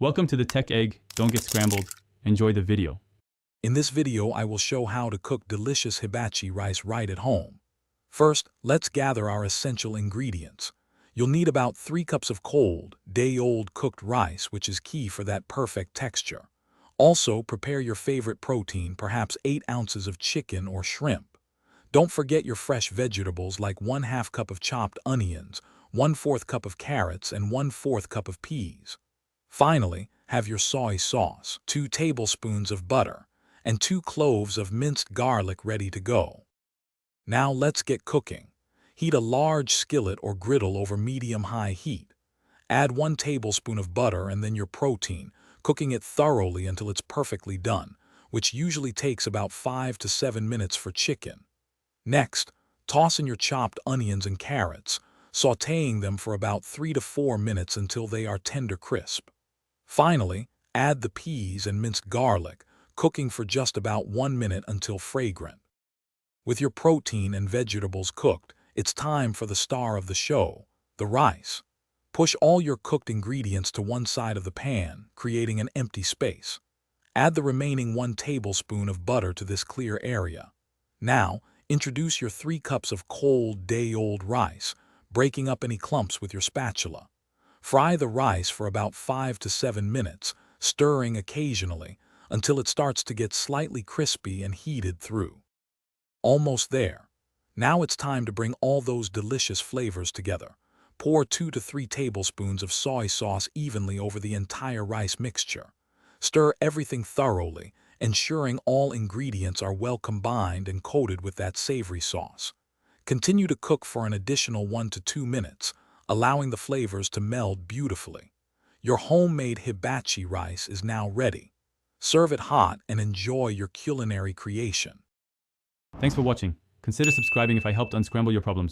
Welcome to the Tech Egg. Don't get scrambled. Enjoy the video. In this video, I will show how to cook delicious hibachi rice right at home. First, let's gather our essential ingredients. You'll need about 3 cups of cold, day-old cooked rice, which is key for that perfect texture. Also, prepare your favorite protein, perhaps 8 ounces of chicken or shrimp. Don't forget your fresh vegetables like 1/2 cup of chopped onions, 1/4 cup of carrots, and 1/4 cup of peas. Finally, have your soy sauce, 2 tablespoons of butter, and 2 cloves of minced garlic ready to go. Now let's get cooking. Heat a large skillet or griddle over medium-high heat. Add 1 tablespoon of butter and then your protein, cooking it thoroughly until it's perfectly done, which usually takes about 5 to 7 minutes for chicken. Next, toss in your chopped onions and carrots, sautéing them for about 3 to 4 minutes until they are tender crisp. Finally, add the peas and minced garlic, cooking for just about 1 minute until fragrant. With your protein and vegetables cooked, it's time for the star of the show, the rice. Push all your cooked ingredients to one side of the pan, creating an empty space. Add the remaining 1 tablespoon of butter to this clear area. Now, introduce your 3 cups of cold, day-old rice, breaking up any clumps with your spatula. Fry the rice for about 5 to 7 minutes, stirring occasionally until it starts to get slightly crispy and heated through. Almost there. Now it's time to bring all those delicious flavors together. Pour 2 to 3 tablespoons of soy sauce evenly over the entire rice mixture. Stir everything thoroughly, ensuring all ingredients are well combined and coated with that savory sauce. Continue to cook for an additional 1 to 2 minutes, allowing the flavors to meld beautifully. Your homemade hibachi rice is now ready. Serve it hot and enjoy your culinary creation. Thanks for watching. Consider subscribing if I helped unscramble your problems.